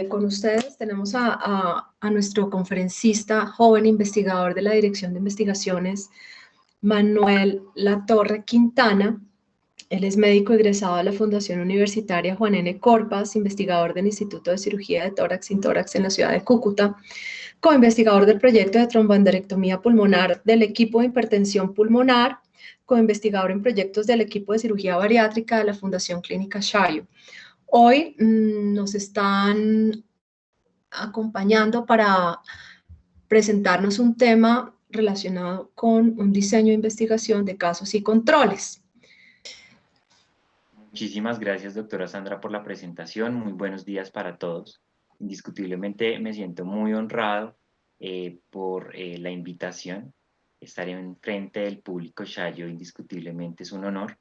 con ustedes tenemos a nuestro conferencista, joven investigador de la Dirección de Investigaciones, Manuel Latorre Quintana. Él es médico egresado de la Fundación Universitaria Juan N. Corpas, investigador del Instituto de Cirugía de Tórax y Tórax en la ciudad de Cúcuta, coinvestigador del proyecto de tromboenderectomía pulmonar del equipo de hipertensión pulmonar, coinvestigador en proyectos del equipo de cirugía bariátrica de la Fundación Clínica Shayo. Hoy nos están acompañando para presentarnos un tema relacionado con un diseño de investigación de casos y controles. Muchísimas gracias, doctora Sandra, por la presentación. Muy buenos días para todos. Indiscutiblemente me siento muy honrado por la invitación. Estar en frente del público Shayo indiscutiblemente es un honor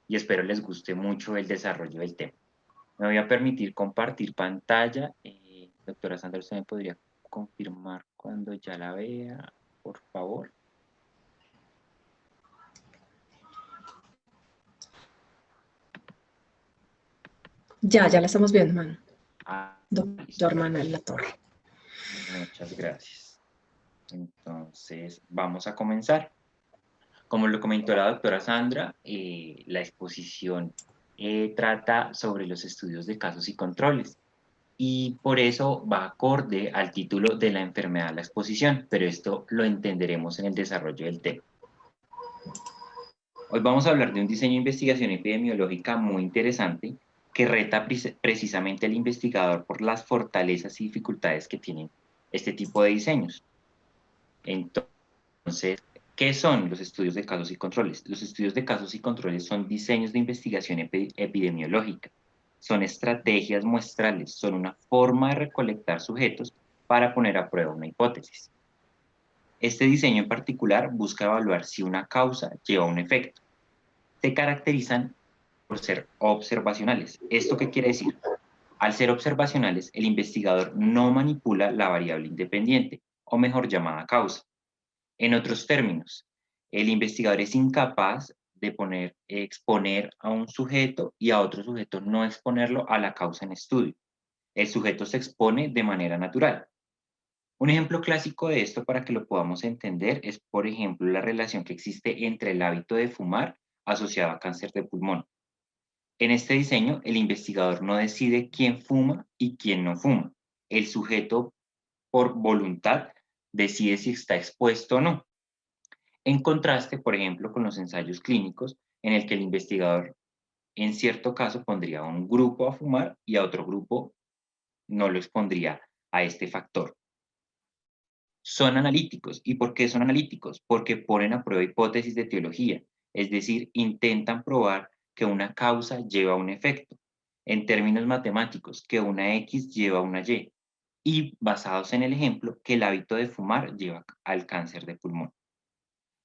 y espero les guste mucho el desarrollo del tema. Me voy a permitir compartir pantalla. Doctora Sandra, ¿usted me podría confirmar cuando ya la vea, por favor? Ya la estamos viendo, Manu. Doctor Manuel Latorre. Muchas gracias. Entonces, vamos a comenzar. Como lo comentó la doctora Sandra, la exposición trata sobre los estudios de casos y controles. Y por eso va acorde al título de la enfermedad de la exposición, pero esto lo entenderemos en el desarrollo del tema. Hoy vamos a hablar de un diseño de investigación epidemiológica muy interesante que reta precisamente al investigador por las fortalezas y dificultades que tienen este tipo de diseños. Entonces, ¿qué son los estudios de casos y controles? Los estudios de casos y controles son diseños de investigación epidemiológica. Son estrategias muestrales, son una forma de recolectar sujetos para poner a prueba una hipótesis. Este diseño en particular busca evaluar si una causa lleva a un efecto. Se caracterizan por ser observacionales. ¿Esto qué quiere decir? Al ser observacionales, el investigador no manipula la variable independiente, o mejor llamada causa. En otros términos, el investigador es incapaz de exponer a un sujeto y a otro sujeto no exponerlo a la causa en estudio. El sujeto se expone de manera natural. Un ejemplo clásico de esto para que lo podamos entender es, por ejemplo, la relación que existe entre el hábito de fumar asociado a cáncer de pulmón. En este diseño, el investigador no decide quién fuma y quién no fuma. El sujeto, por voluntad, decide si está expuesto o no. En contraste, por ejemplo, con los ensayos clínicos, en el que el investigador, en cierto caso, pondría a un grupo a fumar y a otro grupo no lo expondría a este factor. Son analíticos. ¿Y por qué son analíticos? Porque ponen a prueba hipótesis de etiología, es decir, intentan probar que una causa lleva a un efecto. En términos matemáticos, que una X lleva a una Y. Y basados en el ejemplo, que el hábito de fumar lleva al cáncer de pulmón.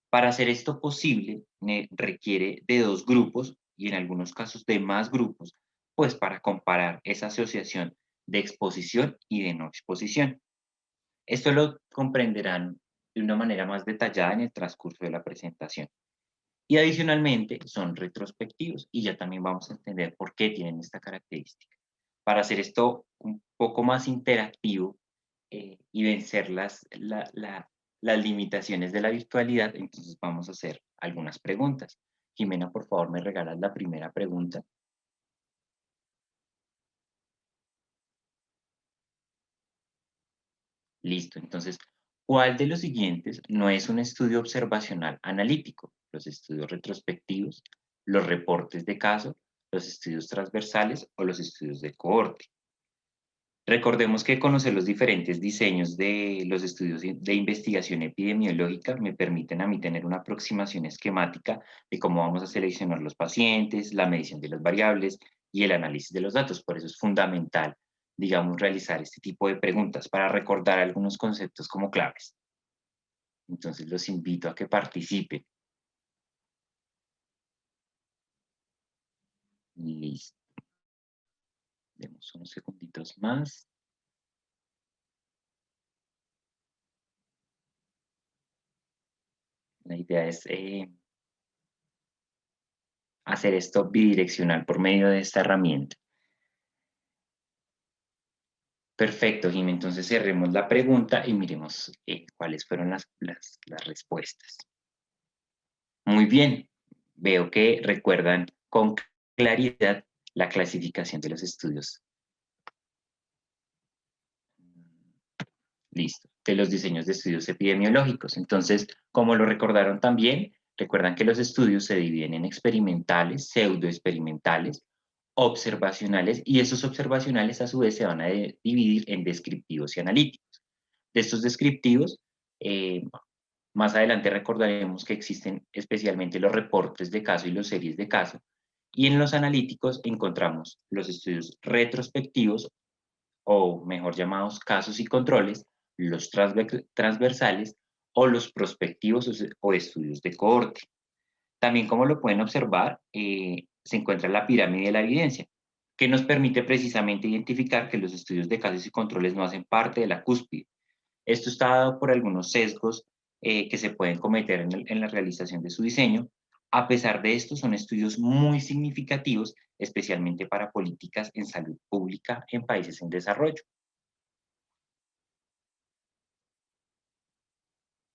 Para hacer esto posible, requiere de dos grupos y en algunos casos de más grupos, pues para comparar esa asociación de exposición y de no exposición. Esto lo comprenderán de una manera más detallada en el transcurso de la presentación. Y adicionalmente son retrospectivos y ya también vamos a entender por qué tienen esta característica. Para hacer esto un poco más interactivo y vencer las limitaciones de la virtualidad, entonces vamos a hacer algunas preguntas. Jimena, por favor, me regalas la primera pregunta. Listo, entonces, ¿cuál de los siguientes no es un estudio observacional analítico? Los estudios retrospectivos, los reportes de caso, los estudios transversales o los estudios de cohorte. Recordemos que conocer los diferentes diseños de los estudios de investigación epidemiológica me permiten a mí tener una aproximación esquemática de cómo vamos a seleccionar los pacientes, la medición de las variables y el análisis de los datos. Por eso es fundamental, digamos, realizar este tipo de preguntas para recordar algunos conceptos como claves. Entonces los invito a que participen. Listo. Demos unos segunditos más. La idea es hacer esto bidireccional por medio de esta herramienta. Perfecto, Jimmy. Entonces cerremos la pregunta y miremos cuáles fueron las respuestas. Muy bien. Veo que recuerdan con claridad la clasificación de los estudios. Listo. De los diseños de estudios epidemiológicos. Entonces, como lo recordaron también, recuerdan que los estudios se dividen en experimentales, pseudoexperimentales, observacionales, y esos observacionales a su vez se van a dividir en descriptivos y analíticos. De estos descriptivos, más adelante recordaremos que existen especialmente los reportes de caso y los series de caso, y en los analíticos encontramos los estudios retrospectivos, o mejor llamados casos y controles, los transversales o los prospectivos o estudios de cohorte. También, como lo pueden observar, se encuentra la pirámide de la evidencia, que nos permite precisamente identificar que los estudios de casos y controles no hacen parte de la cúspide. Esto está dado por algunos sesgos que se pueden cometer en la realización de su diseño. A pesar de esto, son estudios muy significativos, especialmente para políticas en salud pública en países en desarrollo.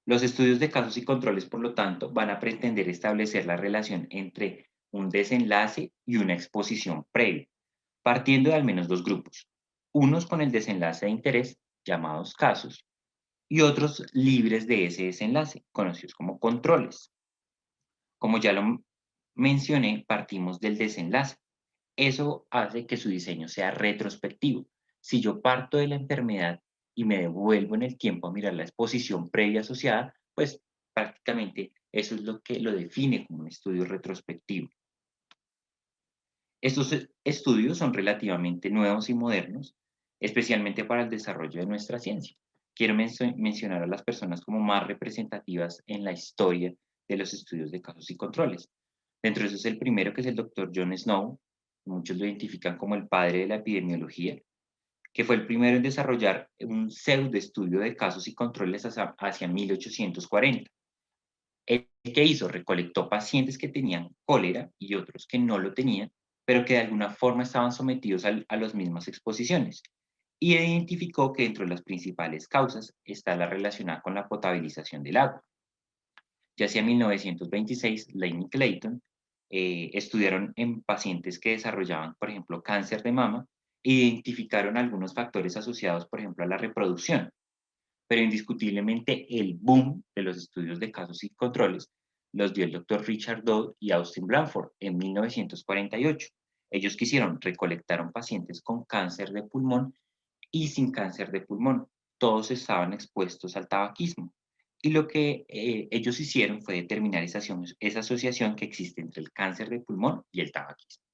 Los estudios de casos y controles, por lo tanto, van a pretender establecer la relación entre un desenlace y una exposición previa, partiendo de al menos dos grupos, unos con el desenlace de interés, llamados casos, y otros libres de ese desenlace, conocidos como controles. Como ya lo mencioné, partimos del desenlace. Eso hace que su diseño sea retrospectivo. Si yo parto de la enfermedad y me devuelvo en el tiempo a mirar la exposición previa asociada, pues prácticamente eso es lo que lo define como un estudio retrospectivo. Estos estudios son relativamente nuevos y modernos, especialmente para el desarrollo de nuestra ciencia. Quiero mencionar a las personas como más representativas en la historia de los estudios de casos y controles. Dentro de esos, el primero, que es el doctor John Snow, muchos lo identifican como el padre de la epidemiología, que fue el primero en desarrollar un pseudoestudio de casos y controles hacia 1840. ¿Qué hizo? Recolectó pacientes que tenían cólera y otros que no lo tenían, pero que de alguna forma estaban sometidos a las mismas exposiciones. Y identificó que dentro de las principales causas está la relacionada con la potabilización del agua. Ya hacia 1926, Lane y Clayton estudiaron en pacientes que desarrollaban, por ejemplo, cáncer de mama, e identificaron algunos factores asociados, por ejemplo, a la reproducción. Pero indiscutiblemente el boom de los estudios de casos y controles los dio el doctor Richard Dodd y Austin Blanford en 1948. Ellos quisieron, recolectaron pacientes con cáncer de pulmón y sin cáncer de pulmón. Todos estaban expuestos al tabaquismo. Y lo que ellos hicieron fue determinar esa asociación que existe entre el cáncer de pulmón y el tabaquismo.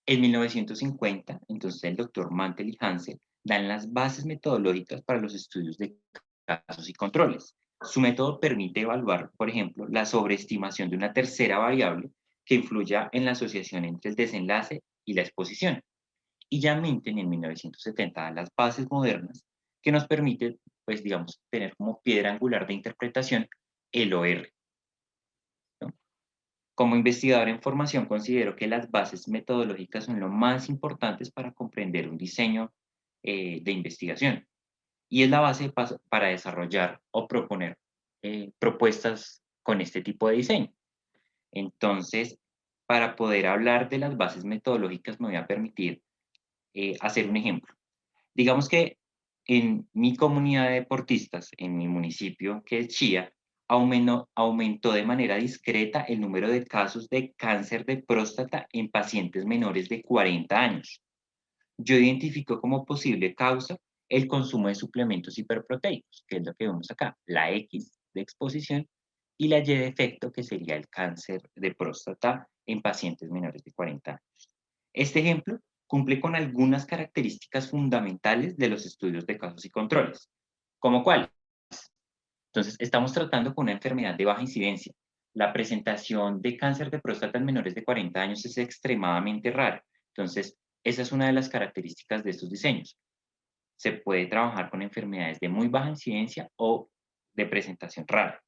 En 1950, entonces el doctor Mantel y Hansel dan las bases metodológicas para los estudios de casos y controles. Su método permite evaluar, por ejemplo, la sobreestimación de una tercera variable que influya en la asociación entre el desenlace y la exposición. Y ya Minten en 1970 las bases modernas que nos permite, pues digamos, tener como piedra angular de interpretación el OR. ¿No? Como investigador en formación, considero que las bases metodológicas son lo más importantes para comprender un diseño de investigación, y es la base para desarrollar o proponer propuestas con este tipo de diseño. Entonces, para poder hablar de las bases metodológicas, me voy a permitir hacer un ejemplo. Digamos que en mi comunidad de deportistas, en mi municipio, que es Chía, aumentó de manera discreta el número de casos de cáncer de próstata en pacientes menores de 40 años. Yo identifico como posible causa el consumo de suplementos hiperproteicos, que es lo que vemos acá, la X de exposición y la Y de efecto, que sería el cáncer de próstata en pacientes menores de 40 años. Este ejemplo cumple con algunas características fundamentales de los estudios de casos y controles. ¿Cómo cuáles? Entonces, estamos tratando con una enfermedad de baja incidencia. La presentación de cáncer de próstata en menores de 40 años es extremadamente rara. Entonces, esa es una de las características de estos diseños. Se puede trabajar con enfermedades de muy baja incidencia o de presentación rara.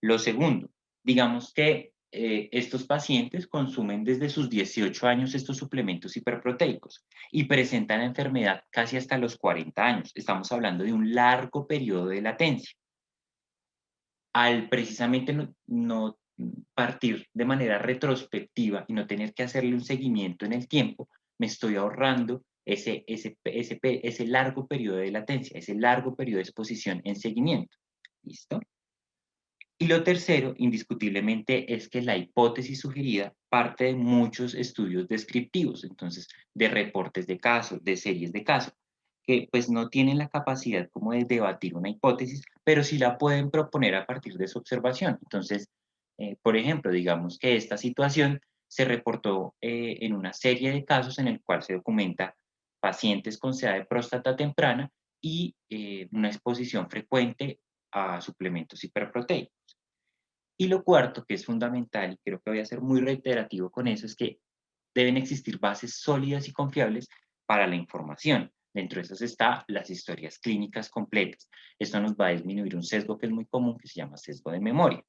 Lo segundo, digamos que estos pacientes consumen desde sus 18 años estos suplementos hiperproteicos y presentan la enfermedad casi hasta los 40 años. Estamos hablando de un largo periodo de latencia. Al precisamente no partir de manera retrospectiva y no tener que hacerle un seguimiento en el tiempo, me estoy ahorrando ese largo periodo de latencia, ese largo periodo de exposición en seguimiento. ¿Listo? Y lo tercero, indiscutiblemente, es que la hipótesis sugerida parte de muchos estudios descriptivos, entonces, de reportes de casos, de series de casos, que pues no tienen la capacidad como de debatir una hipótesis, pero sí la pueden proponer a partir de su observación. Entonces, por ejemplo, digamos que esta situación se reportó en una serie de casos en el cual se documenta pacientes con SEA de próstata temprana y una exposición frecuente a suplementos hiperproteicos. Y lo cuarto, que es fundamental, y creo que voy a ser muy reiterativo con eso, es que deben existir bases sólidas y confiables para la información. Dentro de esas está las historias clínicas completas. Esto nos va a disminuir un sesgo que es muy común, que se llama sesgo de memoria.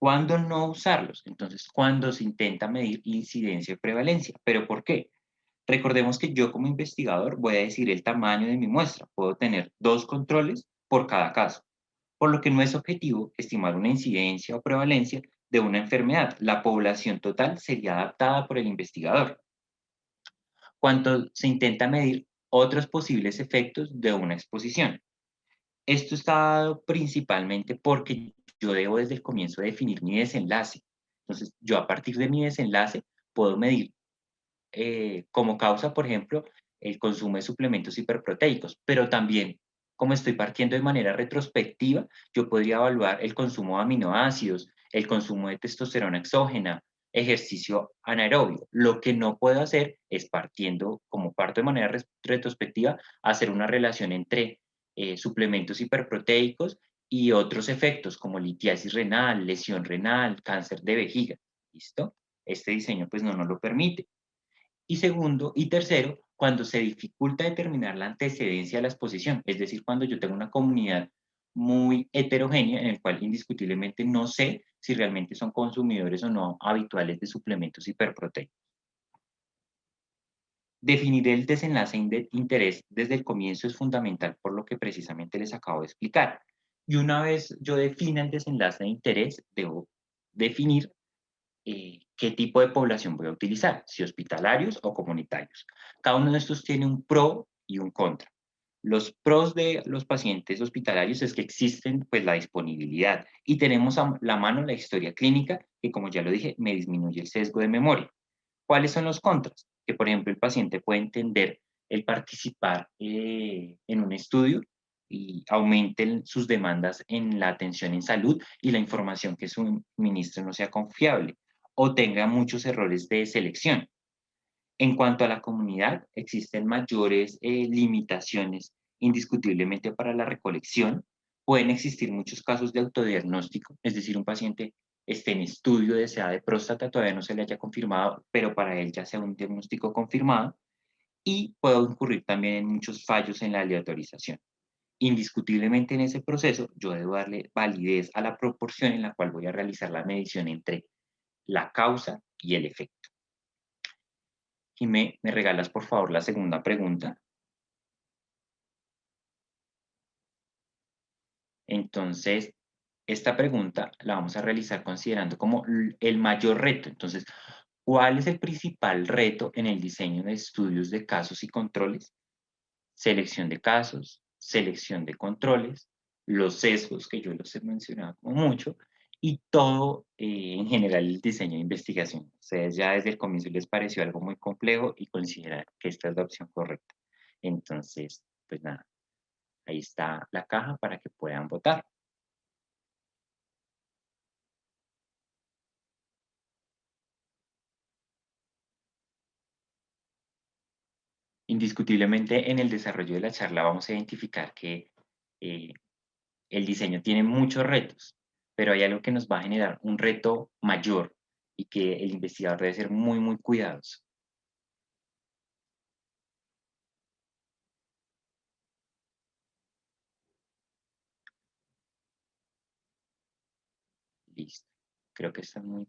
¿Cuándo no usarlos? Entonces, cuando se intenta medir incidencia y prevalencia. ¿Pero por qué? Recordemos que yo como investigador voy a decir el tamaño de mi muestra. Puedo tener 2 controles por cada caso, por lo que no es objetivo estimar una incidencia o prevalencia de una enfermedad. La población total sería adaptada por el investigador. Cuando se intenta medir otros posibles efectos de una exposición. Esto está dado principalmente porque yo debo desde el comienzo definir mi desenlace. Entonces, yo a partir de mi desenlace puedo medir como causa, por ejemplo, el consumo de suplementos hiperproteicos, pero también, como estoy partiendo de manera retrospectiva, yo podría evaluar el consumo de aminoácidos, el consumo de testosterona exógena, ejercicio anaerobio. Lo que no puedo hacer es partiendo, como parto de manera retrospectiva, hacer una relación entre suplementos hiperproteicos y otros efectos como litiasis renal, lesión renal, cáncer de vejiga. ¿Listo? Este diseño pues no nos lo permite. Y segundo, y tercero, cuando se dificulta determinar la antecedencia de la exposición, es decir, cuando yo tengo una comunidad muy heterogénea en el cual indiscutiblemente no sé si realmente son consumidores o no habituales de suplementos hiperproteicos. Definir el desenlace de interés desde el comienzo es fundamental por lo que precisamente les acabo de explicar. Y una vez yo defina el desenlace de interés, debo definir qué tipo de población voy a utilizar, si hospitalarios o comunitarios. Cada uno de estos tiene un pro y un contra. Los pros de los pacientes hospitalarios es que existen pues la disponibilidad y tenemos a la mano la historia clínica que, como ya lo dije, me disminuye el sesgo de memoria. ¿Cuáles son los contras? Que, por ejemplo, el paciente puede entender el participar en un estudio y aumenten sus demandas en la atención en salud y la información que suministre no sea confiable o tenga muchos errores de selección. En cuanto a la comunidad, existen mayores limitaciones indiscutiblemente para la recolección. Pueden existir muchos casos de autodiagnóstico, es decir, un paciente esté en estudio de SEA de próstata, todavía no se le haya confirmado, pero para él ya sea un diagnóstico confirmado, y puede ocurrir también en muchos fallos en la aleatorización. Indiscutiblemente en ese proceso, yo debo darle validez a la proporción en la cual voy a realizar la medición entre la causa y el efecto. Y me regalas, por favor, la segunda pregunta. Entonces, esta pregunta la vamos a realizar considerando como el mayor reto. Entonces, ¿cuál es el principal reto en el diseño de estudios de casos y controles? Selección de casos, selección de controles, los sesgos, que yo los he mencionado como mucho, y todo en general el diseño de investigación. Ustedes ya desde el comienzo les pareció algo muy complejo y consideran que esta es la opción correcta. Entonces, pues nada, ahí está la caja para que puedan votar. Indiscutiblemente en el desarrollo de la charla vamos a identificar que eh, el diseño tiene muchos retos, pero hay algo que nos va a generar un reto mayor y que el investigador debe ser muy, muy cuidadoso. Listo. creo que están muy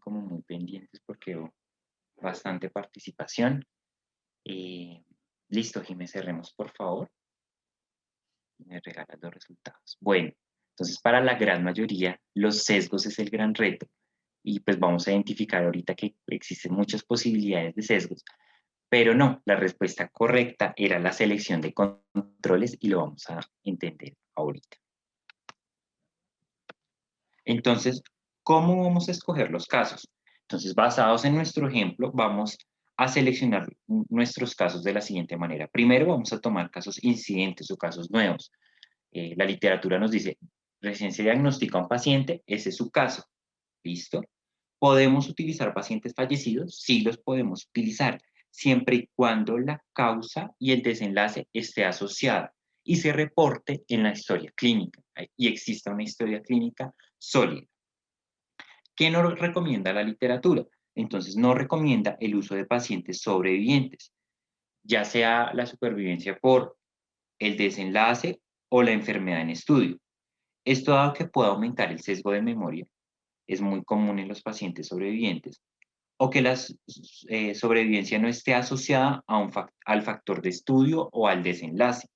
pendientes porque hubo bastante participación. Listo, Jiménez, cerremos, por favor. Me regalas los resultados. Bueno, entonces para la gran mayoría, los sesgos es el gran reto. Y pues vamos a identificar ahorita que existen muchas posibilidades de sesgos, pero no, la respuesta correcta era la selección de controles y lo vamos a entender ahorita. Entonces, ¿cómo vamos a escoger los casos? Entonces, basados en nuestro ejemplo, vamos a seleccionar nuestros casos de la siguiente manera. Primero vamos a tomar casos incidentes o casos nuevos. La literatura nos dice, recién se diagnostica un paciente, ese es su caso. ¿Listo? ¿Podemos utilizar pacientes fallecidos? Sí, los podemos utilizar, siempre y cuando la causa y el desenlace esté asociada y se reporte en la historia clínica y exista una historia clínica sólida. ¿Qué nos recomienda la literatura? Entonces, no recomienda el uso de pacientes sobrevivientes, ya sea la supervivencia por el desenlace o la enfermedad en estudio. Esto dado que puede aumentar el sesgo de memoria, es muy común en los pacientes sobrevivientes, o que la sobrevivencia no esté asociada a al factor de estudio o al desenlace,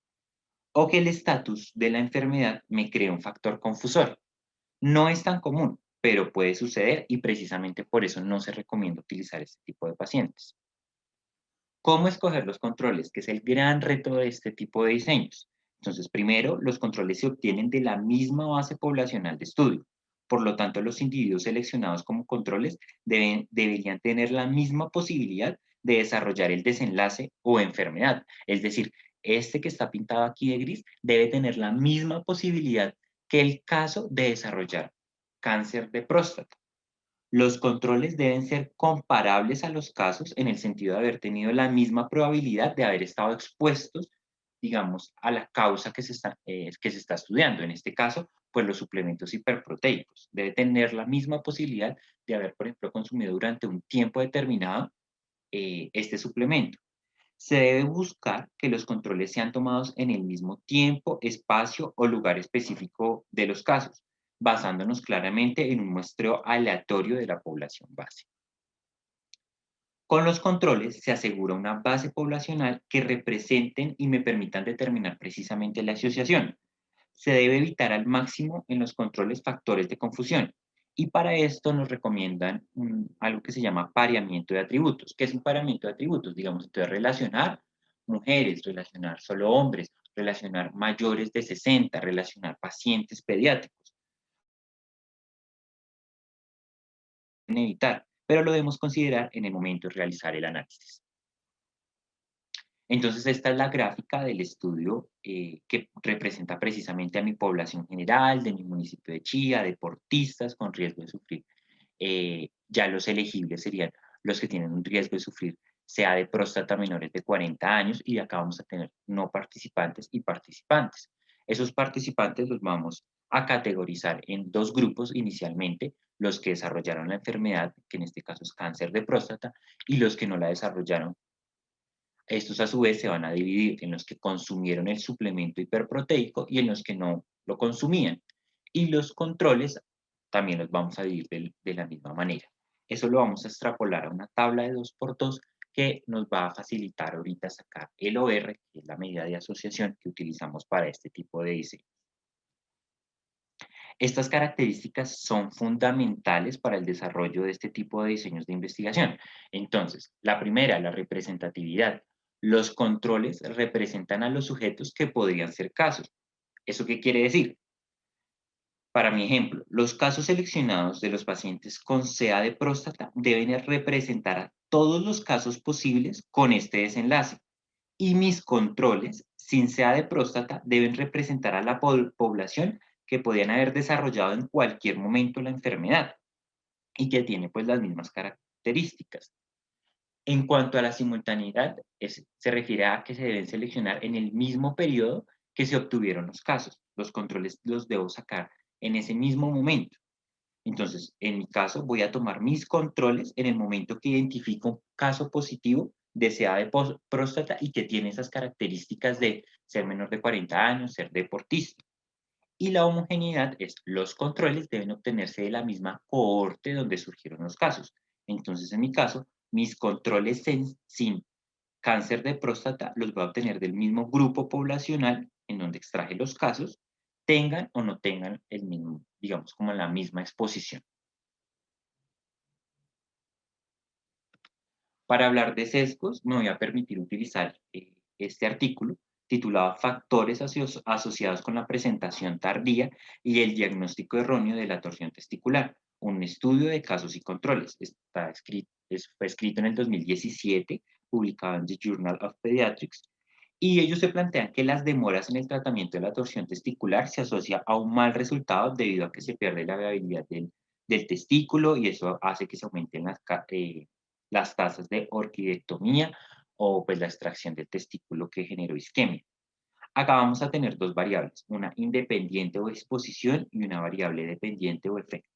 o que el estatus de la enfermedad me cree un factor confusor. No es tan común, pero puede suceder y precisamente por eso no se recomienda utilizar este tipo de pacientes. ¿Cómo escoger los controles? Que es el gran reto de este tipo de diseños. Entonces, primero, los controles se obtienen de la misma base poblacional de estudio. Por lo tanto, los individuos seleccionados como controles deberían tener la misma posibilidad de desarrollar el desenlace o enfermedad. Es decir, este que está pintado aquí de gris debe tener la misma posibilidad que el caso de desarrollar cáncer de próstata. Los controles deben ser comparables a los casos en el sentido de haber tenido la misma probabilidad de haber estado expuestos, digamos, a la causa que se está estudiando. En este caso, pues los suplementos hiperproteicos. Debe tener la misma posibilidad de haber, por ejemplo, consumido durante un tiempo determinado este suplemento. Se debe buscar que los controles sean tomados en el mismo tiempo, espacio o lugar específico de los casos, basándonos claramente en un muestreo aleatorio de la población base. Con los controles se asegura una base poblacional que representen y me permitan determinar precisamente la asociación. Se debe evitar al máximo en los controles factores de confusión. Y para esto nos recomiendan algo que se llama pareamiento de atributos. ¿Qué es un pareamiento de atributos? Digamos, entonces relacionar mujeres, relacionar solo hombres, relacionar mayores de 60, relacionar pacientes pediátricos. Evitar, pero lo debemos considerar en el momento de realizar el análisis. Entonces, esta es la gráfica del estudio que representa precisamente a mi población general, de mi municipio de Chía, deportistas con riesgo de sufrir. Ya los elegibles serían los que tienen un riesgo de sufrir, sea de próstata menores de 40 años, y acá vamos a tener no participantes y participantes. Esos participantes los vamos a categorizar en dos grupos inicialmente, los que desarrollaron la enfermedad, que en este caso es cáncer de próstata, y los que no la desarrollaron. Estos a su vez se van a dividir en los que consumieron el suplemento hiperproteico y en los que no lo consumían. Y los controles también los vamos a dividir de la misma manera. Eso lo vamos a extrapolar a una tabla de 2x2 que nos va a facilitar ahorita sacar el OR, que es la medida de asociación que utilizamos para este tipo de diseño. Estas características son fundamentales para el desarrollo de este tipo de diseños de investigación. Entonces, la primera, la representatividad. Los controles representan a los sujetos que podrían ser casos. ¿Eso qué quiere decir? Para mi ejemplo, los casos seleccionados de los pacientes con CA de próstata deben representar a todos los casos posibles con este desenlace. Y mis controles, sin CA de próstata, deben representar a la población que podían haber desarrollado en cualquier momento la enfermedad y que tiene pues las mismas características. En cuanto a la simultaneidad, se refiere a que se deben seleccionar en el mismo periodo que se obtuvieron los casos. Los controles los debo sacar en ese mismo momento. Entonces, en mi caso, voy a tomar mis controles en el momento que identifico un caso positivo de CA de próstata y que tiene esas características de ser menor de 40 años, ser deportista. Y la homogeneidad es los controles deben obtenerse de la misma cohorte donde surgieron los casos. Entonces, en mi caso, mis controles sin cáncer de próstata los voy a obtener del mismo grupo poblacional en donde extraje los casos, tengan o no tengan el mismo, digamos, como la misma exposición. Para hablar de sesgos, me voy a permitir utilizar este artículo titulado Factores asociados con la presentación tardía y el diagnóstico erróneo de la torsión testicular, un estudio de casos y controles. Fue escrito en el 2017, publicado en The Journal of Pediatrics, y ellos se plantean que las demoras en el tratamiento de la torsión testicular se asocia a un mal resultado debido a que se pierde la viabilidad del testículo y eso hace que se aumenten las tasas de orquidectomía o pues la extracción del testículo que generó isquemia. Acá vamos a tener dos variables, una independiente o exposición y una variable dependiente o efecto.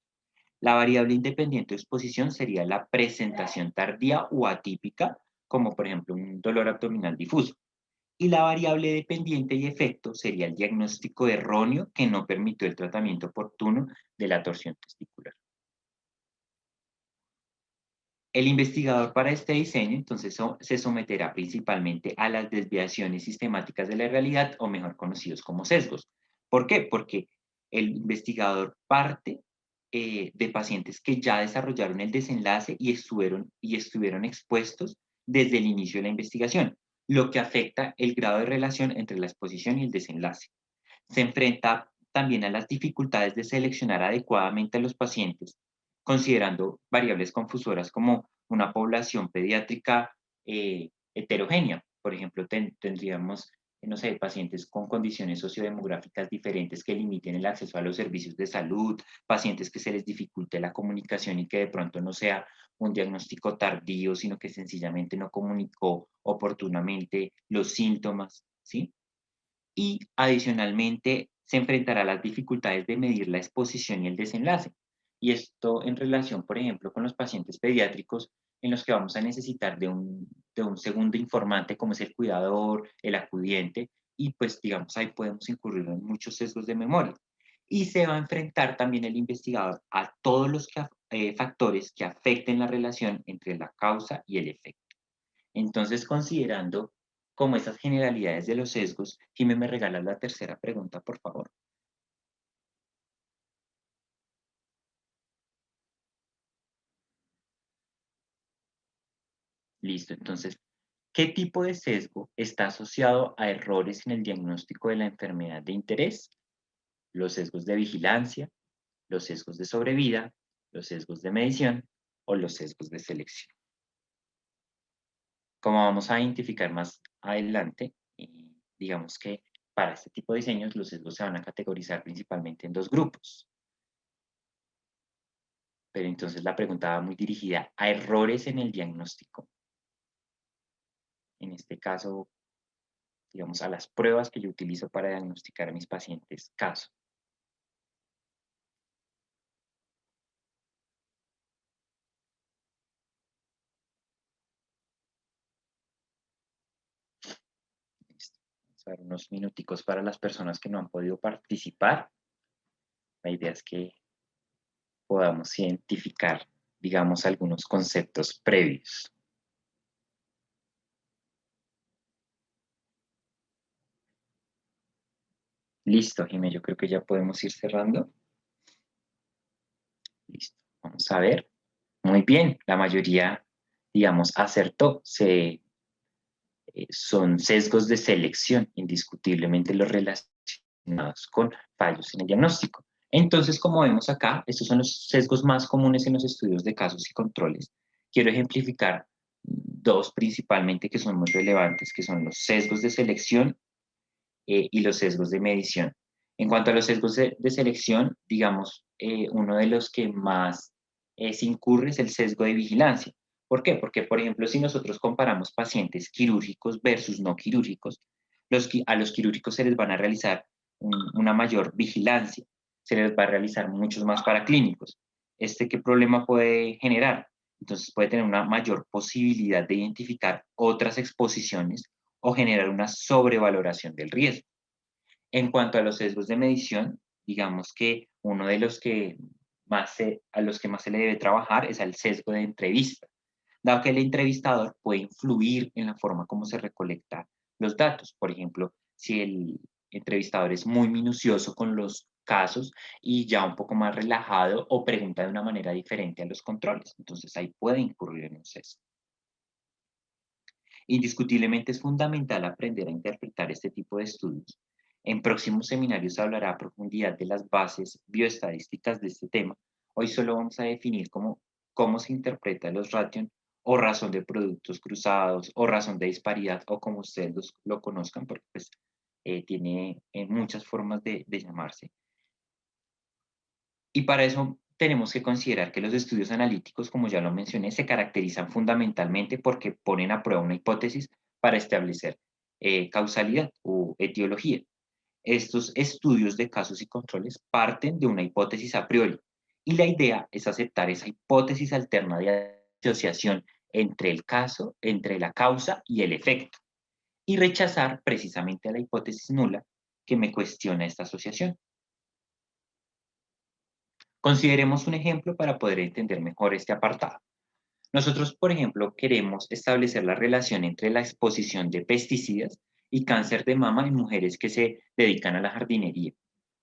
La variable independiente o exposición sería la presentación tardía o atípica, como por ejemplo un dolor abdominal difuso. Y la variable dependiente y efecto sería el diagnóstico erróneo que no permitió el tratamiento oportuno de la torsión testicular. El investigador para este diseño, entonces, se someterá principalmente a las desviaciones sistemáticas de la realidad, o mejor conocidos como sesgos. ¿Por qué? Porque el investigador parte de pacientes que ya desarrollaron el desenlace y estuvieron expuestos desde el inicio de la investigación, lo que afecta el grado de relación entre la exposición y el desenlace. Se enfrenta también a las dificultades de seleccionar adecuadamente a los pacientes, considerando variables confusoras como una población pediátrica heterogénea. Por ejemplo, tendríamos, no sé, pacientes con condiciones sociodemográficas diferentes que limiten el acceso a los servicios de salud, pacientes que se les dificulte la comunicación y que de pronto no sea un diagnóstico tardío, sino que sencillamente no comunicó oportunamente los síntomas, ¿sí? Y adicionalmente se enfrentará a las dificultades de medir la exposición y el desenlace. Y esto en relación, por ejemplo, con los pacientes pediátricos en los que vamos a necesitar de un segundo informante como es el cuidador, el acudiente, y pues digamos ahí podemos incurrir en muchos sesgos de memoria. Y se va a enfrentar también el investigador a todos los factores que afecten la relación entre la causa y el efecto. Entonces, considerando como esas generalidades de los sesgos, Jimé, ¿me regalas la tercera pregunta, por favor? Listo, entonces, ¿qué tipo de sesgo está asociado a errores en el diagnóstico de la enfermedad de interés? Los sesgos de vigilancia, los sesgos de sobrevida, los sesgos de medición o los sesgos de selección. Como vamos a identificar más adelante, digamos que para este tipo de diseños los sesgos se van a categorizar principalmente en dos grupos. Pero entonces la pregunta va muy dirigida a errores en el diagnóstico. En este caso, digamos, a las pruebas que yo utilizo para diagnosticar a mis pacientes caso. Listo. Vamos a dar unos minuticos para las personas que no han podido participar. La idea es que podamos identificar, digamos, algunos conceptos previos. Listo, Jimé, yo creo que ya podemos ir cerrando. Listo, vamos a ver. Muy bien, la mayoría, digamos, acertó. Son sesgos de selección, indiscutiblemente los relacionados con fallos en el diagnóstico. Entonces, como vemos acá, estos son los sesgos más comunes en los estudios de casos y controles. Quiero ejemplificar dos principalmente que son muy relevantes, que son los sesgos de selección y los sesgos de medición. En cuanto a los sesgos de selección, digamos, uno de los que más se incurre es el sesgo de vigilancia. ¿Por qué? Porque, por ejemplo, si nosotros comparamos pacientes quirúrgicos versus no quirúrgicos, a los quirúrgicos se les van a realizar una mayor vigilancia, se les va a realizar muchos más paraclínicos. ¿Qué problema puede generar? Entonces puede tener una mayor posibilidad de identificar otras exposiciones o generar una sobrevaloración del riesgo. En cuanto a los sesgos de medición, digamos que uno de los que a los que más se le debe trabajar es al sesgo de entrevista, dado que el entrevistador puede influir en la forma como se recolectan los datos. Por ejemplo, si el entrevistador es muy minucioso con los casos y ya un poco más relajado o pregunta de una manera diferente a los controles. Entonces ahí puede incurrir en un sesgo. Indiscutiblemente es fundamental aprender a interpretar este tipo de estudios. En próximos seminarios se hablará a profundidad de las bases bioestadísticas de este tema. Hoy solo vamos a definir cómo se interpreta los ratios o razón de productos cruzados o razón de disparidad o como ustedes lo conozcan, porque pues, tiene muchas formas de llamarse. Y para eso tenemos que considerar que los estudios analíticos, como ya lo mencioné, se caracterizan fundamentalmente porque ponen a prueba una hipótesis para establecer causalidad o etiología. Estos estudios de casos y controles parten de una hipótesis a priori y la idea es aceptar esa hipótesis alterna de asociación entre el caso, entre la causa y el efecto y rechazar precisamente a la hipótesis nula que me cuestiona esta asociación. Consideremos un ejemplo para poder entender mejor este apartado. Nosotros, por ejemplo, queremos establecer la relación entre la exposición de pesticidas y cáncer de mama en mujeres que se dedican a la jardinería,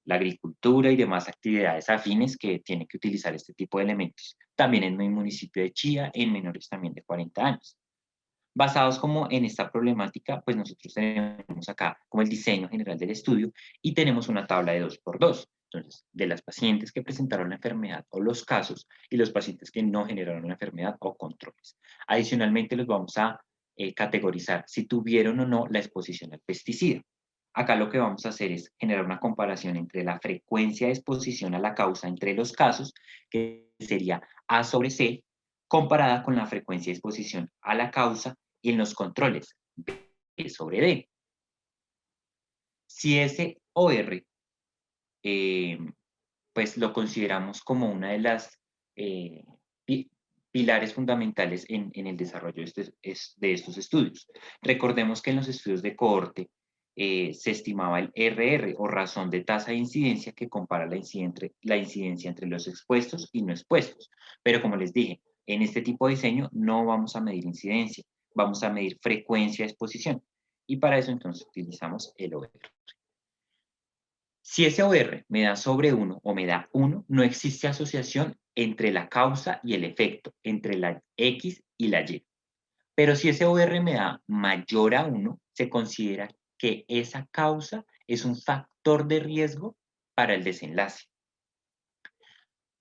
la agricultura y demás actividades afines que tienen que utilizar este tipo de elementos. También en mi municipio de Chía, en menores también de 40 años. Basados como en esta problemática, pues nosotros tenemos acá como el diseño general del estudio y tenemos una tabla de 2x2. Entonces, de las pacientes que presentaron la enfermedad o los casos y los pacientes que no generaron la enfermedad o controles. Adicionalmente, los vamos a categorizar si tuvieron o no la exposición al pesticida. Acá lo que vamos a hacer es generar una comparación entre la frecuencia de exposición a la causa entre los casos, que sería A sobre C, comparada con la frecuencia de exposición a la causa y en los controles, B sobre D. Si ese OR, pues lo consideramos como una de las eh, pilares fundamentales en el desarrollo de estos estudios. Recordemos que en los estudios de cohorte se estimaba el RR o razón de tasa de incidencia que compara la incidencia entre los expuestos y no expuestos. Pero como les dije, en este tipo de diseño no vamos a medir incidencia, vamos a medir frecuencia de exposición. Y para eso entonces utilizamos el OR. Si ese OR me da sobre 1 o me da 1, no existe asociación entre la causa y el efecto, entre la X y la Y. Pero si ese OR me da mayor a 1, se considera que esa causa es un factor de riesgo para el desenlace.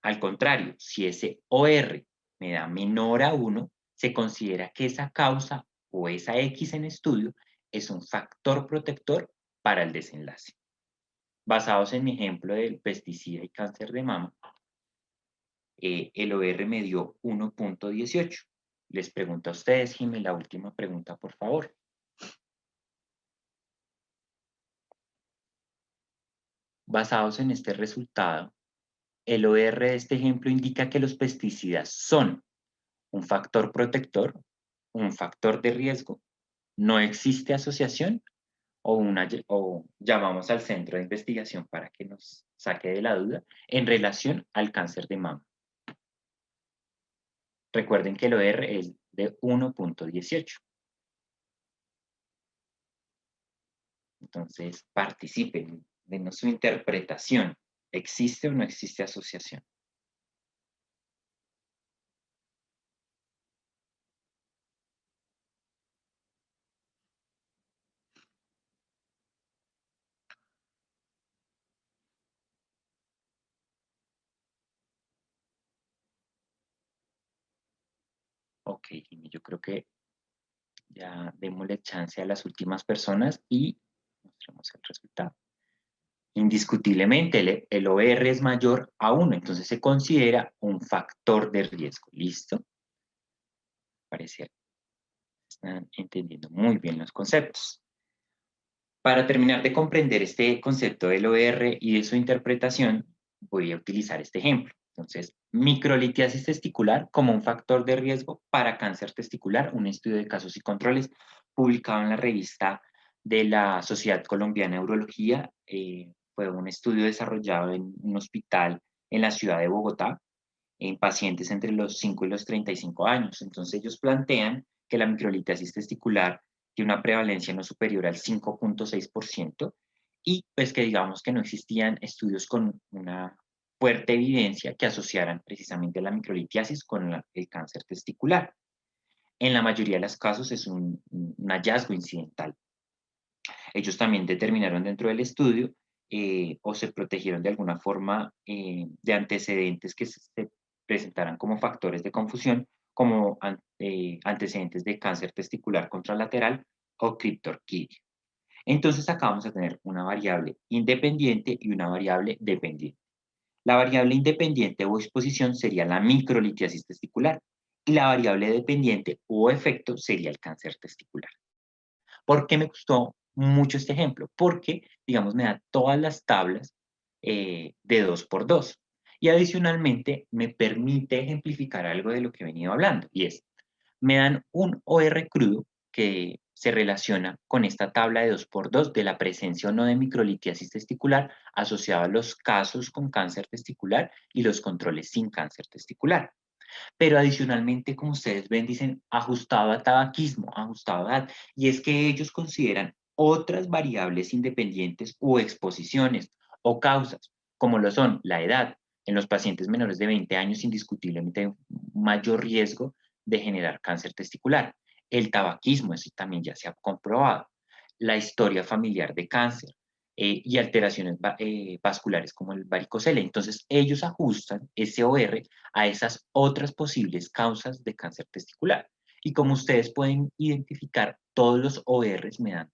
Al contrario, si ese OR me da menor a 1, se considera que esa causa o esa X en estudio es un factor protector para el desenlace. Basados en mi ejemplo del pesticida y cáncer de mama, el OR me dio 1.18. Les pregunto a ustedes, Jimmy, la última pregunta, por favor. Basados en este resultado, el OR de este ejemplo indica que los pesticidas son un factor protector, un factor de riesgo, no existe asociación o llamamos al centro de investigación para que nos saque de la duda en relación al cáncer de mama. Recuerden que el OR es de 1.18. Entonces, participen, denos su interpretación. ¿Existe o no existe asociación? Ok, Jimmy, yo creo que ya démosle chance a las últimas personas y mostremos el resultado. Indiscutiblemente, el OR es mayor a 1, entonces se considera un factor de riesgo. ¿Listo? Parece que están entendiendo muy bien los conceptos. Para terminar de comprender este concepto del OR y de su interpretación, voy a utilizar este ejemplo. Entonces, microlitiasis testicular como un factor de riesgo para cáncer testicular, un estudio de casos y controles publicado en la revista de la Sociedad Colombiana de Urología, fue un estudio desarrollado en un hospital en la ciudad de Bogotá, en pacientes entre los 5 y los 35 años. Entonces ellos plantean que la microlitiasis testicular tiene una prevalencia no superior al 5.6% y pues que digamos que no existían estudios con una fuerte evidencia que asociaran precisamente la microlitiasis con el cáncer testicular. En la mayoría de los casos es un hallazgo incidental. Ellos también determinaron dentro del estudio o se protegieron de alguna forma de antecedentes que se presentaran como factores de confusión, como antecedentes de cáncer testicular contralateral o criptorquidia. Entonces acá vamos a tener una variable independiente y una variable dependiente. La variable independiente o exposición sería la microlitiasis testicular y la variable dependiente o efecto sería el cáncer testicular. ¿Por qué me gustó mucho este ejemplo? Porque, digamos, me da todas las tablas de 2 por 2. Y adicionalmente me permite ejemplificar algo de lo que he venido hablando, y es, me dan un OR crudo que se relaciona con esta tabla de 2 por 2 de la presencia o no de microlitiasis testicular asociada a los casos con cáncer testicular y los controles sin cáncer testicular. Pero adicionalmente, como ustedes ven, dicen ajustado a tabaquismo, ajustado a edad, y es que ellos consideran otras variables independientes o exposiciones o causas, como lo son la edad. En los pacientes menores de 20 años, indiscutiblemente hay un mayor riesgo de generar cáncer testicular. El tabaquismo, eso también ya se ha comprobado. La historia familiar de cáncer, y alteraciones vasculares como el varicocele. Entonces, ellos ajustan ese OR a esas otras posibles causas de cáncer testicular. Y como ustedes pueden identificar, todos los ORs me dan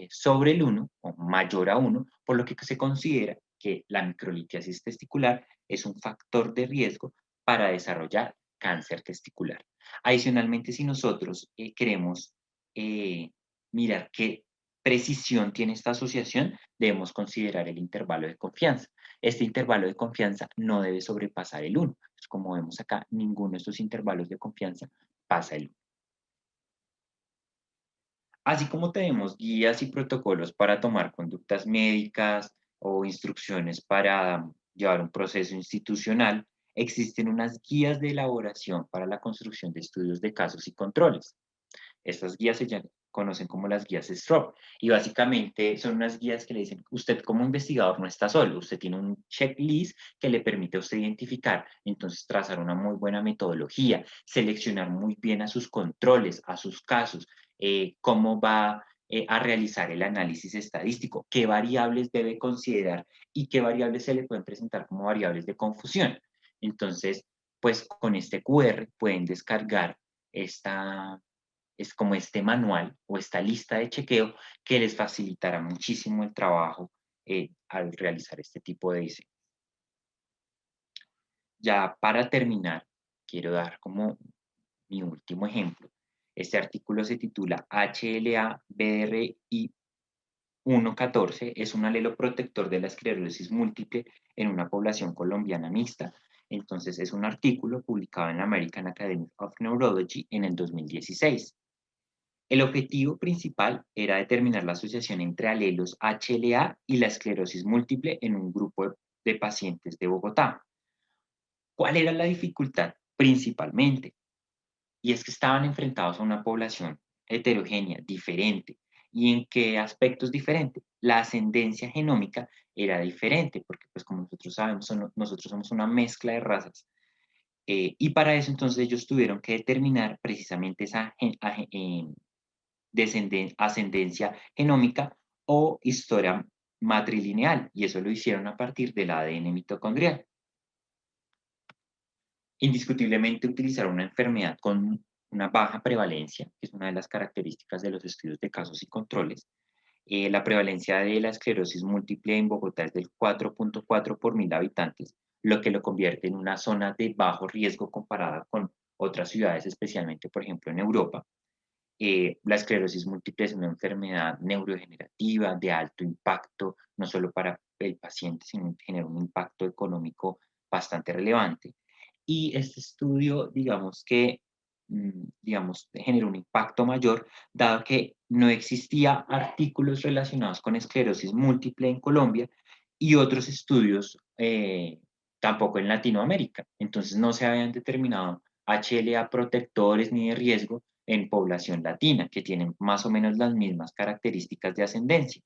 sobre el 1 o mayor a 1, por lo que se considera que la microlitiasis testicular es un factor de riesgo para desarrollar cáncer testicular. Adicionalmente, si nosotros queremos mirar qué precisión tiene esta asociación, debemos considerar el intervalo de confianza. Este intervalo de confianza no debe sobrepasar el 1. Pues como vemos acá, ninguno de estos intervalos de confianza pasa el 1. Así como tenemos guías y protocolos para tomar conductas médicas o instrucciones para llevar un proceso institucional, existen unas guías de elaboración para la construcción de estudios de casos y controles. Estas guías se conocen como las guías STROP y básicamente son unas guías que le dicen, usted como investigador no está solo, usted tiene un checklist que le permite a usted identificar, entonces trazar una muy buena metodología, seleccionar muy bien a sus controles, a sus casos, cómo va a realizar el análisis estadístico, qué variables debe considerar y qué variables se le pueden presentar como variables de confusión. Entonces, pues con este QR pueden descargar es como este manual o esta lista de chequeo que les facilitará muchísimo el trabajo al realizar este tipo de diseño. Ya para terminar, quiero dar como mi último ejemplo. Este artículo se titula HLA-BRI 1.14, es un alelo protector de la esclerosis múltiple en una población colombiana mixta. Entonces es un artículo publicado en la American Academy of Neurology en el 2016. El objetivo principal era determinar la asociación entre alelos HLA y la esclerosis múltiple en un grupo de pacientes de Bogotá. ¿Cuál era la dificultad? Principalmente, y es que estaban enfrentados a una población heterogénea, diferente. ¿Y en qué aspectos diferentes? La ascendencia genómica era diferente, porque pues como nosotros sabemos, nosotros somos una mezcla de razas. Y para eso entonces ellos tuvieron que determinar precisamente esa ascendencia genómica o historia matrilineal, y eso lo hicieron a partir del ADN mitocondrial. Indiscutiblemente utilizar una enfermedad con una baja prevalencia, que es una de las características de los estudios de casos y controles. La prevalencia de la esclerosis múltiple en Bogotá es del 4.4 por 1000 habitantes, lo que lo convierte en una zona de bajo riesgo comparada con otras ciudades, especialmente, por ejemplo, en Europa. La esclerosis múltiple es una enfermedad neurodegenerativa de alto impacto, no solo para el paciente, sino genera un impacto económico bastante relevante. Y este estudio, digamos que, generó un impacto mayor, dado que no existía artículos relacionados con esclerosis múltiple en Colombia y otros estudios tampoco en Latinoamérica. Entonces no se habían determinado HLA protectores ni de riesgo en población latina, que tienen más o menos las mismas características de ascendencia.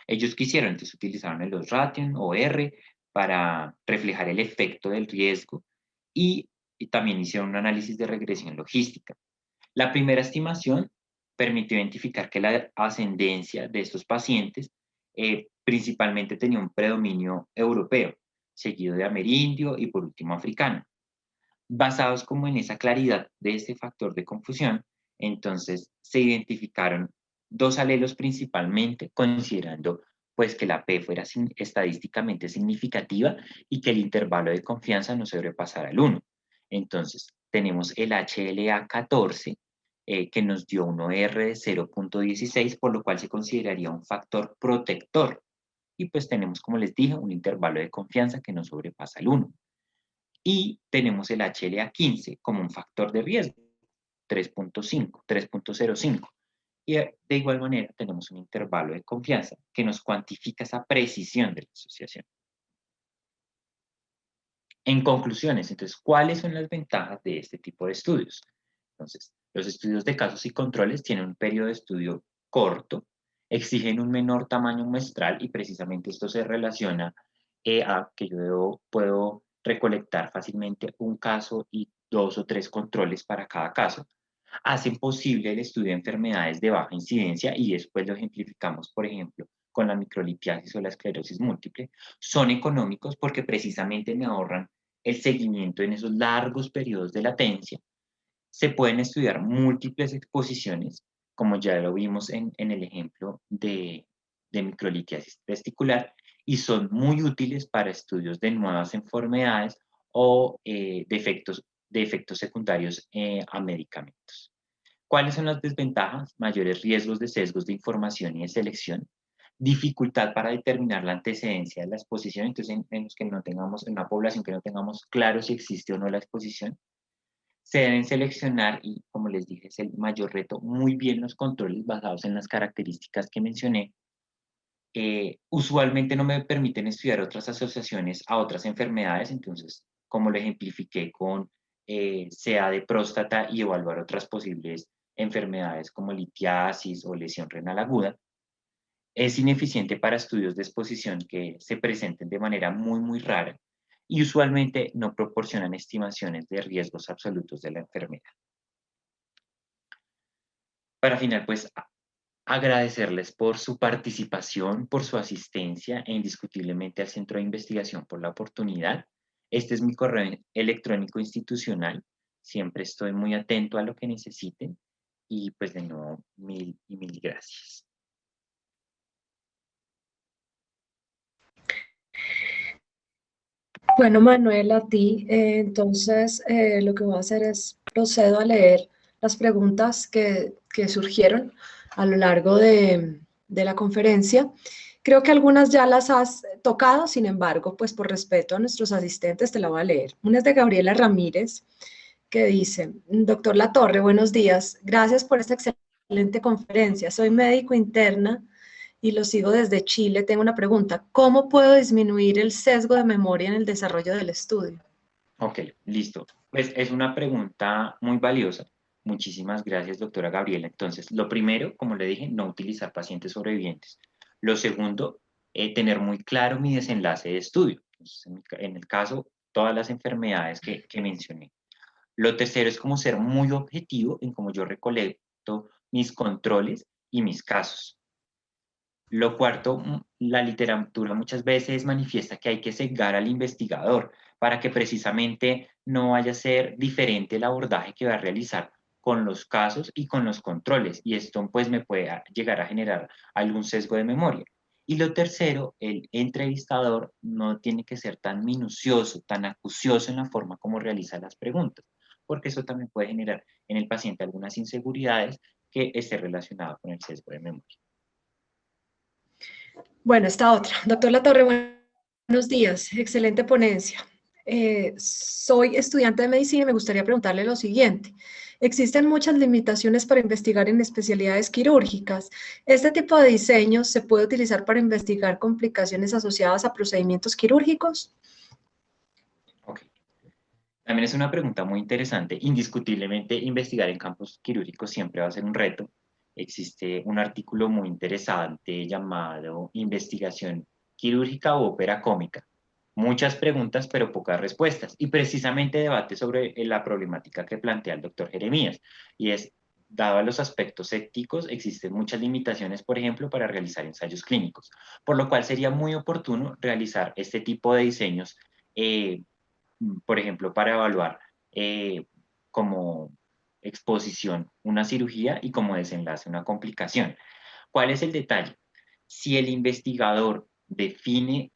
Ellos quisieron, entonces utilizaron el Ration o R para reflejar el efecto del riesgo y también hicieron un análisis de regresión logística. La primera estimación permitió identificar que la ascendencia de estos pacientes principalmente tenía un predominio europeo, seguido de amerindio y por último africano. Basados como en esa claridad de este factor de confusión, entonces se identificaron dos alelos principalmente, considerando pues que la P fuera estadísticamente significativa y que el intervalo de confianza no sobrepasara el 1. Entonces, tenemos el HLA-14, que nos dio un OR de 0.16, por lo cual se consideraría un factor protector. Y pues tenemos, como les dije, un intervalo de confianza que no sobrepasa el 1. Y tenemos el HLA-15 como un factor de riesgo, 3.5, 3.05. Y de igual manera tenemos un intervalo de confianza que nos cuantifica esa precisión de la asociación. En conclusiones, entonces, ¿cuáles son las ventajas de este tipo de estudios? Entonces, los estudios de casos y controles tienen un periodo de estudio corto, exigen un menor tamaño muestral y precisamente esto se relaciona a que yo puedo recolectar fácilmente un caso y 2 o 3 controles para cada caso. Hacen posible el estudio de enfermedades de baja incidencia y después lo ejemplificamos, por ejemplo, con la microlitiasis o la esclerosis múltiple. Son económicos porque precisamente me ahorran el seguimiento en esos largos periodos de latencia. Se pueden estudiar múltiples exposiciones, como ya lo vimos en el ejemplo de microlitiasis testicular, y son muy útiles para estudios de nuevas enfermedades o de efectos secundarios a medicamentos. ¿Cuáles son las desventajas? Mayores riesgos de sesgos de información y de selección, dificultad para determinar la antecedencia de la exposición, entonces en los que no tengamos, en una población que no tengamos claro si existe o no la exposición. Se deben seleccionar, y como les dije, es el mayor reto, muy bien los controles basados en las características que mencioné. Usualmente no me permiten estudiar otras asociaciones a otras enfermedades, entonces, como lo ejemplifiqué con CA de próstata y evaluar otras posibles enfermedades como litiasis o lesión renal aguda, es ineficiente para estudios de exposición que se presenten de manera muy, muy rara y usualmente no proporcionan estimaciones de riesgos absolutos de la enfermedad. Para final, pues agradecerles por su participación, por su asistencia e indiscutiblemente al Centro de Investigación por la oportunidad. Este es mi correo electrónico institucional. Siempre estoy muy atento a lo que necesiten y pues de nuevo, mil y mil gracias. Bueno, Manuel, a ti. Entonces, lo que voy a hacer es procedo a leer las preguntas que surgieron a lo largo de la conferencia. Creo que algunas ya las has tocado, sin embargo, pues por respeto a nuestros asistentes te la voy a leer. Una es de Gabriela Ramírez, que dice: Doctor Latorre, buenos días. Gracias por esta excelente conferencia. Soy médico interna y lo sigo desde Chile. Tengo una pregunta. ¿Cómo puedo disminuir el sesgo de memoria en el desarrollo del estudio? Ok, listo. Pues es una pregunta muy valiosa. Muchísimas gracias, doctora Gabriela. Entonces, lo primero, como le dije, no utilizar pacientes sobrevivientes. Lo segundo, tener muy claro mi desenlace de estudio. Entonces, en el caso, todas las enfermedades que mencioné. Lo tercero es como ser muy objetivo en cómo yo recolecto mis controles y mis casos. Lo cuarto, la literatura muchas veces manifiesta que hay que cegar al investigador para que precisamente no vaya a ser diferente el abordaje que va a realizar con los casos y con los controles, y esto pues me puede llegar a generar algún sesgo de memoria. Y lo tercero, el entrevistador no tiene que ser tan minucioso, tan acucioso en la forma como realiza las preguntas, porque eso también puede generar en el paciente algunas inseguridades que esté relacionado con el sesgo de memoria. Bueno, esta otra. Doctor Latorre, buenos días. Excelente ponencia. soy estudiante de medicina y me gustaría preguntarle lo siguiente. Existen muchas limitaciones para investigar en especialidades quirúrgicas. ¿Este tipo de diseño se puede utilizar para investigar complicaciones asociadas a procedimientos quirúrgicos? Ok. También es una pregunta muy interesante. Indiscutiblemente, investigar en campos quirúrgicos siempre va a ser un reto. Existe un artículo muy interesante llamado Investigación quirúrgica o ópera cómica. Muchas preguntas, pero pocas respuestas. Y precisamente debate sobre la problemática que plantea el doctor Jeremías. Y es, dado los aspectos éticos, existen muchas limitaciones, por ejemplo, para realizar ensayos clínicos. Por lo cual sería muy oportuno realizar este tipo de diseños por ejemplo, para evaluar como exposición una cirugía y como desenlace una complicación. ¿Cuál es el detalle? Si el investigador define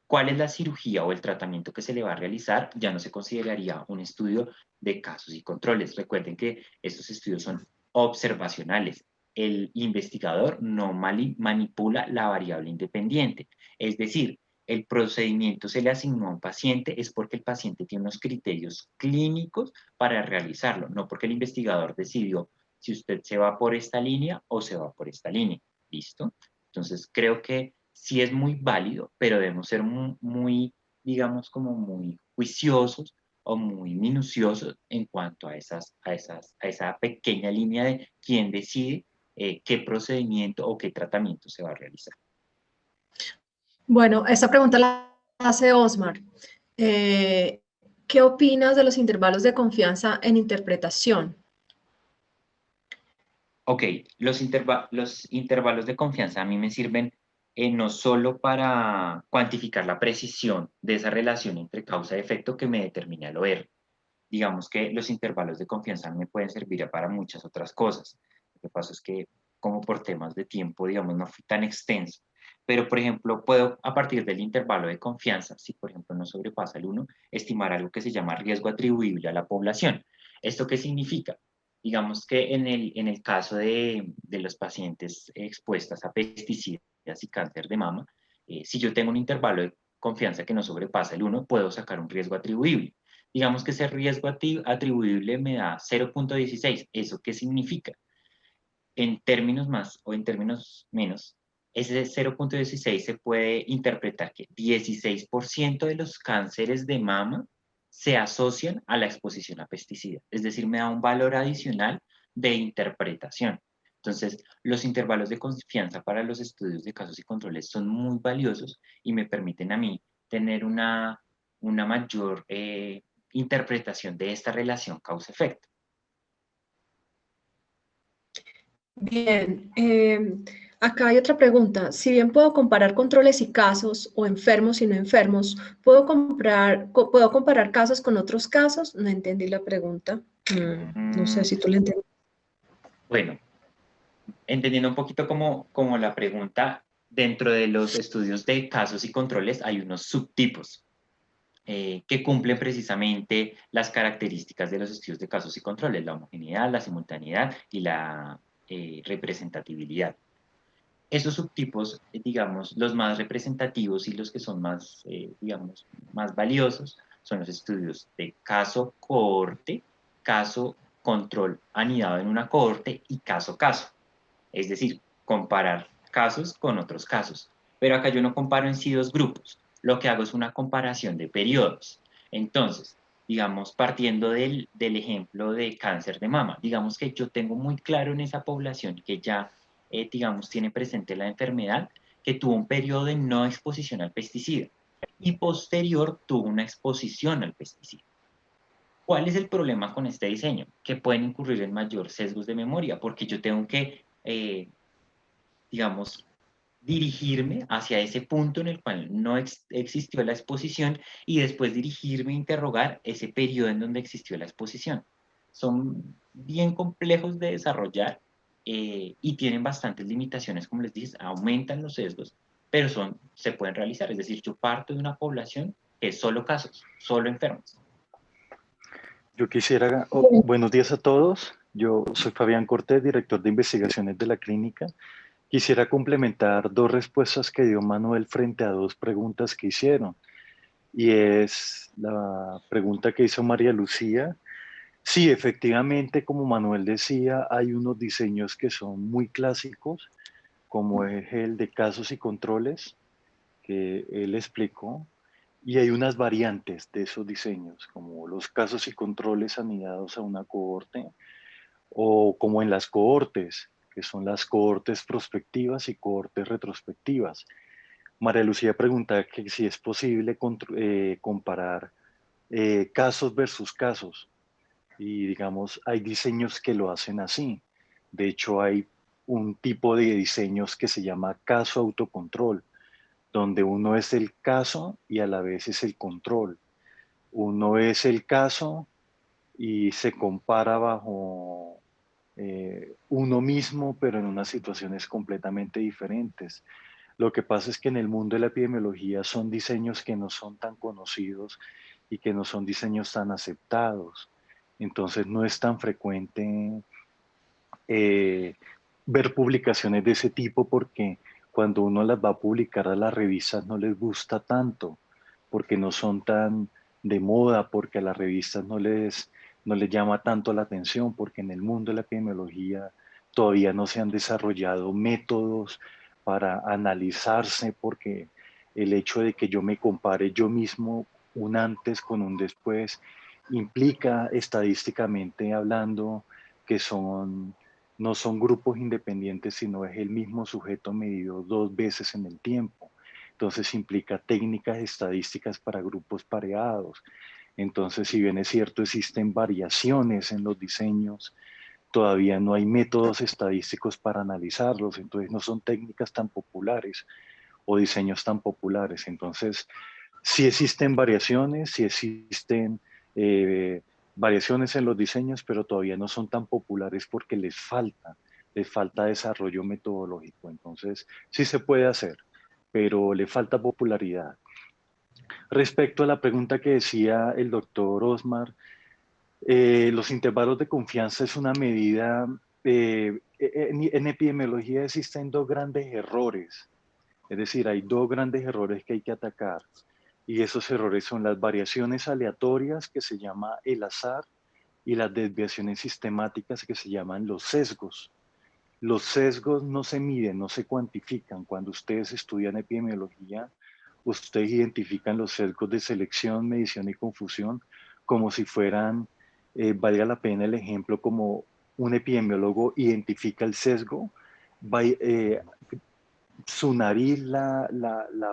cuál es la cirugía o el tratamiento que se le va a realizar, ya no se consideraría un estudio de casos y controles. Recuerden que estos estudios son observacionales. El investigador no manipula la variable independiente. Es decir, el procedimiento se le asignó a un paciente es porque el paciente tiene unos criterios clínicos para realizarlo, no porque el investigador decidió si usted se va por esta línea o se va por esta línea. ¿Listo? Entonces, creo que sí es muy válido, pero debemos ser muy, digamos, como muy juiciosos o muy minuciosos en cuanto a esa pequeña línea de quién decide qué procedimiento o qué tratamiento se va a realizar. Bueno, esta pregunta la hace Osmar. Eh, ¿Qué opinas de los intervalos de confianza en interpretación? Ok, los intervalos de confianza a mí me sirven no solo para cuantificar la precisión de esa relación entre causa y efecto que me determina el OR. Digamos que los intervalos de confianza me pueden servir para muchas otras cosas. Lo que pasa es que, como por temas de tiempo, digamos, no fui tan extenso. Pero, por ejemplo, puedo, a partir del intervalo de confianza, si por ejemplo no sobrepasa el 1, estimar algo que se llama riesgo atribuible a la población. ¿Esto qué significa? Digamos que en el caso de los pacientes expuestas a pesticidas y cáncer de mama, si yo tengo un intervalo de confianza que no sobrepasa el 1, puedo sacar un riesgo atribuible. Digamos que ese riesgo atribuible me da 0.16. ¿Eso qué significa? En términos más o en términos menos, ese 0.16 se puede interpretar que 16% de los cánceres de mama se asocian a la exposición a pesticidas. Es decir, me da un valor adicional de interpretación. Entonces, los intervalos de confianza para los estudios de casos y controles son muy valiosos y me permiten a mí tener una mayor interpretación de esta relación causa-efecto. Bien, acá hay otra pregunta. Si bien puedo comparar controles y casos, o enfermos y no enfermos, ¿puedo comparar casos con otros casos? No entendí la pregunta. No sé Mm, si tú la entendiste. bueno, entendiendo un poquito como la pregunta, dentro de los estudios de casos y controles hay unos subtipos que cumplen precisamente las características de los estudios de casos y controles, la homogeneidad, la simultaneidad y la representatividad. Esos subtipos, digamos, los más representativos y los que son más, digamos, más valiosos son los estudios de caso cohorte, caso control anidado en una cohorte y caso-caso. Es decir, comparar casos con otros casos. Pero acá yo no comparo en sí dos grupos, lo que hago es una comparación de periodos. Entonces, digamos, partiendo del ejemplo de cáncer de mama, digamos que yo tengo muy claro en esa población que ya, digamos, tiene presente la enfermedad, que tuvo un periodo de no exposición al pesticida y posterior tuvo una exposición al pesticida. ¿Cuál es el problema con este diseño? Que pueden incurrir en mayor sesgos de memoria, porque yo tengo que digamos, dirigirme hacia ese punto en el cual no existió la exposición y después dirigirme a interrogar ese periodo en donde existió la exposición. Son bien complejos de desarrollar y tienen bastantes limitaciones, como les dije, aumentan los sesgos, pero se pueden realizar. Es decir, yo parto de una población que es solo casos, solo enfermos. Yo quisiera, buenos días a todos. Yo soy Fabián Cortés, director de investigaciones de la clínica. Quisiera complementar dos respuestas que dio Manuel frente a dos preguntas que hicieron. y es la pregunta que hizo María Lucía. Sí, efectivamente, como Manuel decía, hay unos diseños que son muy clásicos, como es el de casos y controles, que él explicó, y hay unas variantes de esos diseños, como los casos y controles anidados a una cohorte, o como en las cohortes, que son las cohortes prospectivas y cohortes retrospectivas. María Lucía pregunta que si es posible comparar casos versus casos. Y digamos, hay diseños que lo hacen así. De hecho, hay un tipo de diseños que se llama caso autocontrol, donde uno es el caso y a la vez es el control. Uno es el caso y se compara bajo uno mismo, pero en unas situaciones completamente diferentes. Lo que pasa es que en el mundo de la epidemiología son diseños que no son tan conocidos y que no son diseños tan aceptados. Entonces no es tan frecuente eh, ver publicaciones de ese tipo porque cuando uno las va a publicar a las revistas no les gusta tanto, porque no son tan de moda, porque a las revistas no les llama tanto la atención, porque en el mundo de la epidemiología todavía no se han desarrollado métodos para analizarse, porque el hecho de que yo me compare yo mismo un antes con un después implica estadísticamente hablando que no son grupos independientes, sino es el mismo sujeto medido dos veces en el tiempo. Entonces implica técnicas estadísticas para grupos pareados. Entonces, si bien es cierto, existen variaciones en los diseños, todavía no hay métodos estadísticos para analizarlos. Entonces, no son técnicas tan populares o diseños tan populares. Entonces, sí existen variaciones, sí existen variaciones en los diseños, pero todavía no son tan populares porque les falta desarrollo metodológico. Entonces, sí se puede hacer, pero le falta popularidad. Respecto a la pregunta que decía el doctor Osmar, los intervalos de confianza es una medida, en epidemiología existen dos grandes errores, es decir, hay dos grandes errores que hay que atacar. Y esos errores son las variaciones aleatorias, que se llama el azar, y las desviaciones sistemáticas, que se llaman los sesgos. Los sesgos no se miden, no se cuantifican. Cuando ustedes estudian epidemiología, ustedes identifican los sesgos de selección, medición y confusión como si fueran, valga la pena el ejemplo, como un epidemiólogo identifica el sesgo, su nariz la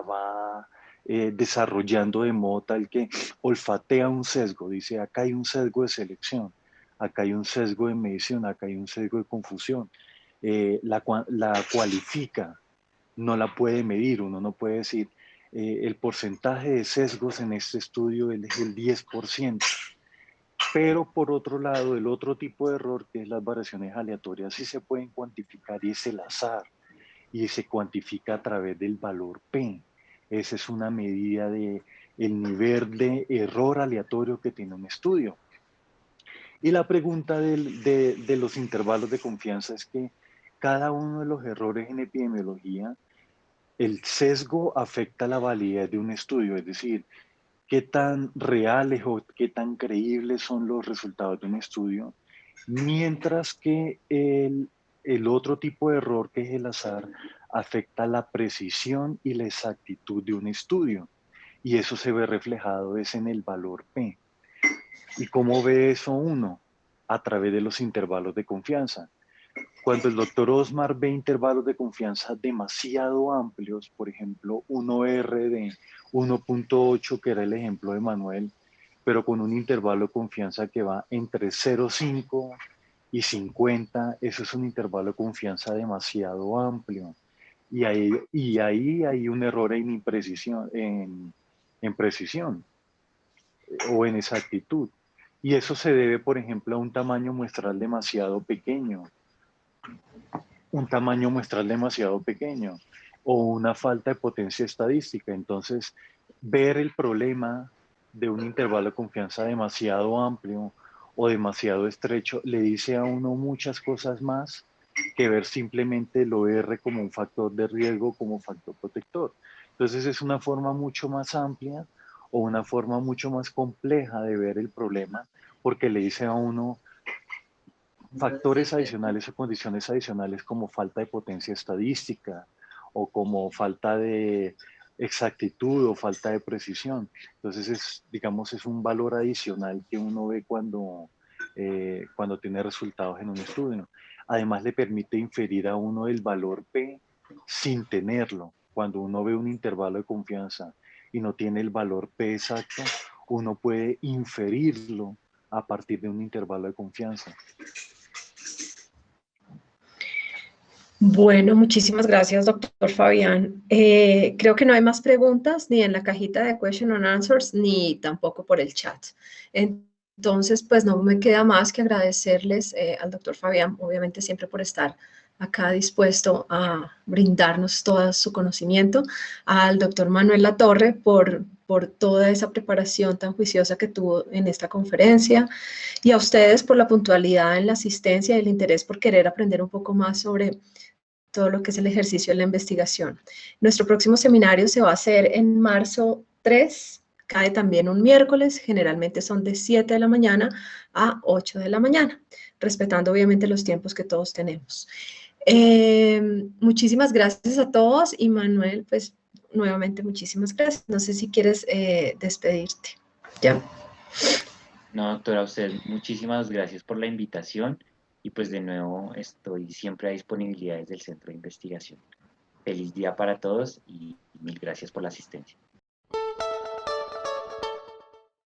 va desarrollando de modo tal que olfatea un sesgo, dice, acá hay un sesgo de selección, acá hay un sesgo de medición, acá hay un sesgo de confusión. La cualifica, no la puede medir, uno no puede decir, el porcentaje de sesgos en este estudio es el 10%. Pero por otro lado, el otro tipo de error, que es las variaciones aleatorias, sí se pueden cuantificar y es el azar y se cuantifica a través del valor P. Esa es una medida de el nivel de error aleatorio que tiene un estudio. Y la pregunta de los intervalos de confianza es que cada uno de los errores en epidemiología, el sesgo afecta la validez de un estudio, es decir, qué tan reales o qué tan creíbles son los resultados de un estudio, mientras que el otro tipo de error, que es el azar, afecta la precisión y la exactitud de un estudio. Y eso se ve reflejado es en el valor P. ¿Y cómo ve eso uno? A través de los intervalos de confianza. Cuando el doctor Osmar ve intervalos de confianza demasiado amplios, por ejemplo, 1R de 1.8, que era el ejemplo de Manuel, pero con un intervalo de confianza que va entre 0,5 y 50, eso es un intervalo de confianza demasiado amplio. Y ahí hay un error en imprecisión, en precisión o en exactitud. Y eso se debe, por ejemplo, a un tamaño muestral demasiado pequeño, o una falta de potencia estadística. Entonces, ver el problema de un intervalo de confianza demasiado amplio o demasiado estrecho le dice a uno muchas cosas más que ver simplemente lo R como un factor de riesgo, como factor protector. Entonces, es una forma mucho más amplia o una forma mucho más compleja de ver el problema, porque le dice a uno factores adicionales o condiciones adicionales como falta de potencia estadística o como falta de exactitud o falta de precisión. Entonces, digamos, es un valor adicional que uno ve cuando tiene resultados en un estudio. Además, le permite inferir a uno el valor P sin tenerlo. Cuando uno ve un intervalo de confianza y no tiene el valor P exacto, uno puede inferirlo a partir de un intervalo de confianza. Bueno, muchísimas gracias, doctor Fabián. Creo que no hay más preguntas ni en la cajita de question and answers, ni tampoco por el chat. Entonces, pues no me queda más que agradecerles al doctor Fabián, obviamente siempre por estar acá dispuesto a brindarnos todo su conocimiento, al doctor Manuel Latorre por toda esa preparación tan juiciosa que tuvo en esta conferencia, y a ustedes por la puntualidad en la asistencia y el interés por querer aprender un poco más sobre todo lo que es el ejercicio de la investigación. Nuestro próximo seminario se va a hacer en marzo 3, cae también un miércoles, generalmente son de 7 de la mañana a 8 de la mañana, respetando obviamente los tiempos que todos tenemos. Muchísimas gracias a todos y Manuel, pues nuevamente muchísimas gracias. No sé si quieres despedirte. ¿Ya? No, doctora, a usted muchísimas gracias por la invitación y pues de nuevo estoy siempre a disponibilidad desde el Centro de Investigación. Feliz día para todos y mil gracias por la asistencia.